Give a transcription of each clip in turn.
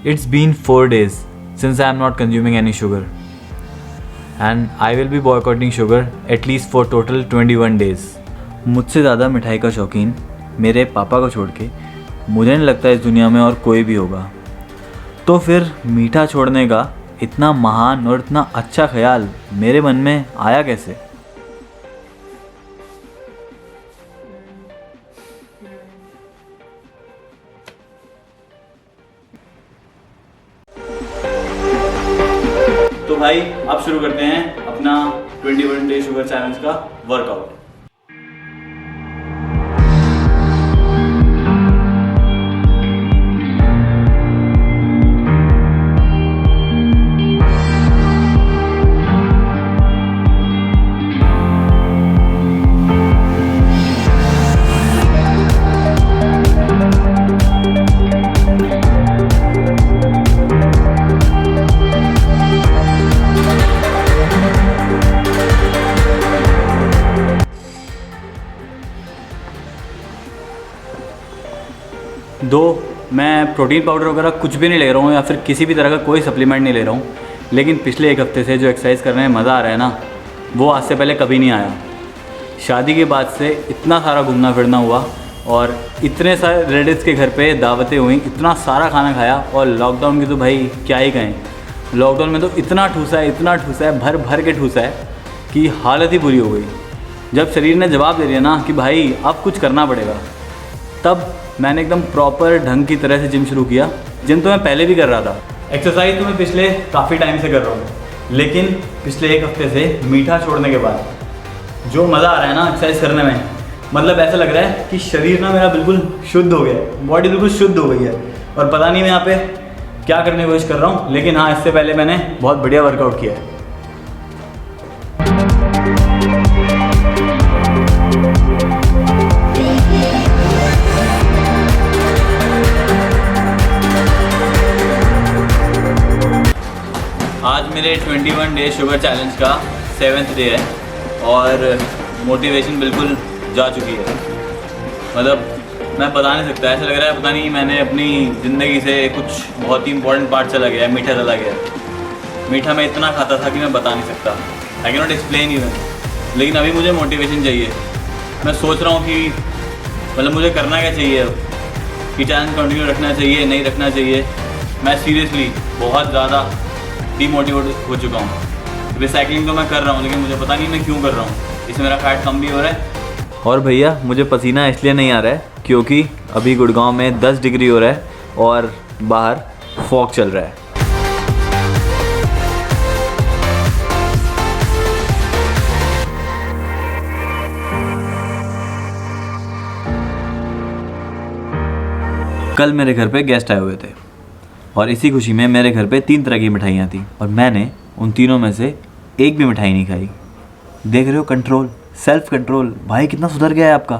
It's been 4 days since I am not consuming any sugar, and I will be boycotting sugar at least for total 21 days. मुझसे ज़्यादा मिठाई का शौकीन मेरे पापा को छोड़ के मुझे नहीं लगता इस दुनिया में और कोई भी होगा। तो फिर मीठा छोड़ने का इतना महान और इतना अच्छा ख्याल मेरे मन में आया कैसे? तो भाई अब शुरू करते हैं अपना 21 डे शुगर चैलेंज का वर्कआउट। दो, मैं प्रोटीन पाउडर वगैरह कुछ भी नहीं ले रहा हूँ या फिर किसी भी तरह का कोई सप्लीमेंट नहीं ले रहा हूँ, लेकिन पिछले एक हफ्ते से जो एक्सरसाइज करने में मज़ा आ रहा है ना, वो आज से पहले कभी नहीं आया। शादी के बाद से इतना सारा घूमना फिरना हुआ और इतने सारे रिलेटिव्स के घर पे दावतें हुई, इतना सारा खाना खाया, और लॉकडाउन की तो भाई क्या ही कहें। लॉकडाउन में तो इतना ठूसा है, भर भर के ठूसा है कि हालत ही बुरी हो गई। जब शरीर ने जवाब दे दिया ना कि भाई अब कुछ करना पड़ेगा, तब मैंने एकदम प्रॉपर ढंग की तरह से जिम शुरू किया। जिम तो मैं पहले भी कर रहा था, एक्सरसाइज तो मैं पिछले काफ़ी टाइम से कर रहा हूँ, लेकिन पिछले एक हफ्ते से मीठा छोड़ने के बाद जो मज़ा आ रहा है ना एक्सरसाइज करने में, मतलब ऐसा लग रहा है कि शरीर ना मेरा बिल्कुल शुद्ध हो गया है, बॉडी बिल्कुल शुद्ध हो गई है। और पता नहीं मैं यहाँ पे क्या करने की कोशिश कर रहा हूँ, लेकिन हाँ, इससे पहले मैंने बहुत बढ़िया वर्कआउट किया है। आज मेरे 21 डे शुगर चैलेंज का 7th डे है और मोटिवेशन बिल्कुल जा चुकी है। मतलब मैं बता नहीं सकता, ऐसा लग रहा है पता नहीं मैंने अपनी ज़िंदगी से कुछ बहुत ही इंपॉर्टेंट पार्ट चला गया है, मीठा चला गया है। मीठा मैं इतना खाता था कि मैं बता नहीं सकता, I can not explain even. लेकिन अभी मुझे मोटिवेशन चाहिए। मैं सोच रहा हूँ कि मतलब मुझे करना क्या चाहिए अब, कि चैलेंज कंटिन्यू रखना चाहिए, नहीं रखना चाहिए। मैं सीरियसली बहुत ज़्यादा डीमोटिवेट हो चुका हूँ। रिसाइकलिंग तो मैं कर रहा हूँ, लेकिन मुझे पता नहीं मैं क्यों कर रहा हूँ। इससे मेरा फैट कम भी हो रहा है। और भैया मुझे पसीना इसलिए नहीं आ रहा है क्योंकि अभी गुड़गांव में 10 डिग्री हो रहा है और बाहर फॉग चल रहा है। कल मेरे घर पे गेस्ट आए हुए थे और इसी खुशी में मेरे घर पे 3 तरह की मिठाइयाँ थी और मैंने उन तीनों में से एक भी मिठाई नहीं खाई। देख रहे हो, कंट्रोल, सेल्फ कंट्रोल। भाई कितना सुधर गया है आपका,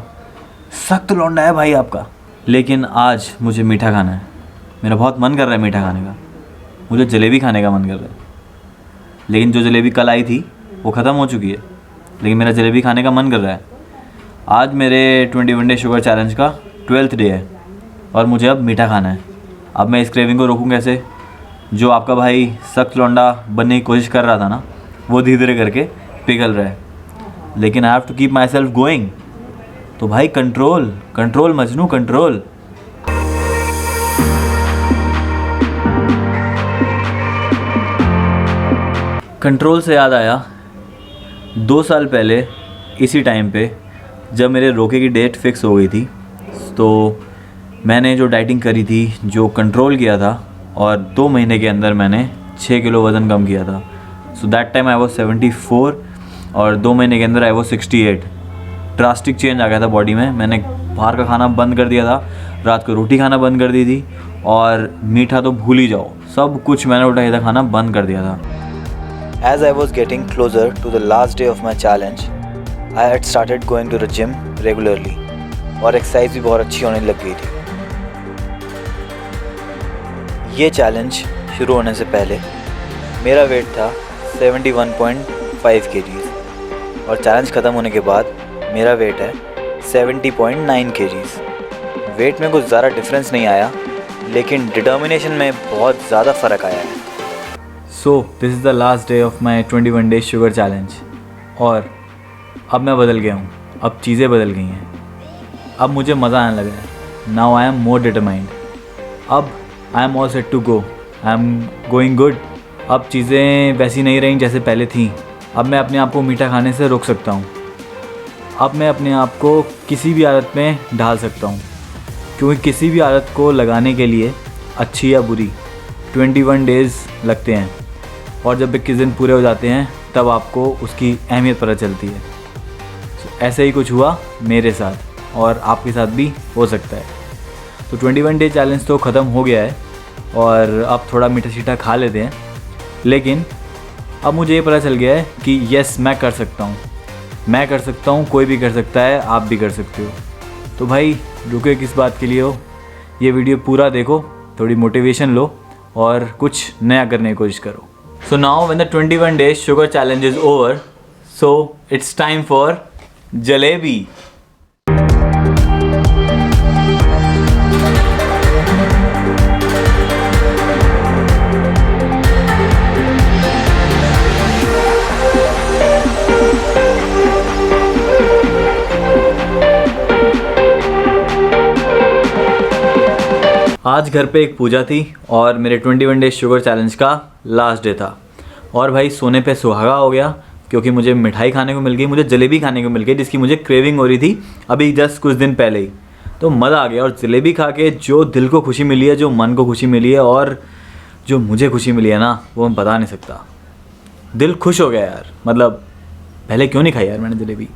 सख्त लौंडा है भाई आपका। लेकिन आज मुझे मीठा खाना है, मेरा बहुत मन कर रहा है मीठा खाने का। मुझे जलेबी खाने का मन कर रहा है, लेकिन जो जलेबी कल आई थी वो ख़त्म हो चुकी है, लेकिन मेरा जलेबी खाने का मन कर रहा है। आज मेरे 21 डे शुगर चैलेंज का 12th डे है और मुझे अब मीठा खाना है। अब मैं इस क्रेविंग को रोकूं कैसे? जो आपका भाई सख्त लौंडा बनने की कोशिश कर रहा था ना, वो धीरे धीरे करके पिघल रहा है। लेकिन I have to keep myself going. तो भाई control, control Majnu, control. Control से याद आया, 2 साल पहले इसी टाइम पे जब मेरे रोके की डेट फिक्स हो गई थी, तो मैंने जो डाइटिंग करी थी, जो कंट्रोल किया था, और 2 महीने के अंदर मैंने 6 किलो वज़न कम किया था। So that time I was 74 और 2 महीने के अंदर आई वॉज 68। ड्रास्टिक चेंज आ गया था बॉडी में। मैंने बाहर का खाना बंद कर दिया था, रात को रोटी खाना बंद कर दी थी, और मीठा तो भूल ही जाओ, सब कुछ मैंने उल्टा सीधा खाना बंद कर दिया था। As I was getting closer to the last day of my challenge, I had started going to the gym regularly और एक्सरसाइज भी बहुत अच्छी होने लग गई थी। ये चैलेंज शुरू होने से पहले मेरा वेट था 71.5 kgs और चैलेंज ख़त्म होने के बाद मेरा वेट है 70.9 kgs। वेट में कुछ ज़्यादा डिफरेंस नहीं आया, लेकिन डिटर्मिनेशन में बहुत ज़्यादा फ़र्क आया है। So this is the last day of my 21 days sugar challenge. और अब मैं बदल गया हूँ, अब चीज़ें बदल गई हैं, अब मुझे मज़ा आने लगा है। Now I am more determined. अब I am all set to go, I am going good. अब चीज़ें वैसी नहीं रहीं जैसे पहले थीं। अब मैं अपने आप को मीठा खाने से रोक सकता हूँ। अब मैं अपने आप को किसी भी आदत में ढाल सकता हूँ, क्योंकि किसी भी आदत को लगाने के लिए, अच्छी या बुरी, 21 डेज़ लगते हैं। और जब 21 दिन पूरे हो जाते हैं तब आपको उसकी अहमियत पता चलती है। ऐसे ही कुछ हुआ मेरे साथ और आपके साथ भी हो सकता है। तो 21 डे चैलेंज तो ख़त्म हो गया है और अब थोड़ा मीठा शीठा खा लेते हैं। लेकिन अब मुझे ये पता चल गया है कि यस, मैं कर सकता हूँ, मैं कर सकता हूँ, कोई भी कर सकता है, आप भी कर सकते हो। तो भाई रुके किस बात के लिए हो, ये वीडियो पूरा देखो, थोड़ी मोटिवेशन लो और कुछ नया करने की कोशिश करो। So now when the 21 days sugar challenge is over, so it's time for jalebi. आज घर पे एक पूजा थी और मेरे 21 डेज शुगर चैलेंज का लास्ट डे था। और भाई सोने पे सुहागा हो गया, क्योंकि मुझे मिठाई खाने को मिल गई, मुझे जलेबी खाने को मिल गई, जिसकी मुझे क्रेविंग हो रही थी अभी जस्ट कुछ दिन पहले ही। तो मज़ा आ गया। और जलेबी खा के जो दिल को खुशी मिली है, जो मन को खुशी मिली है और जो मुझे खुशी मिली है ना, वो मैं बता नहीं सकता। दिल खुश हो गया यार। मतलब पहले क्यों नहीं खाई यार मैंने जलेबी।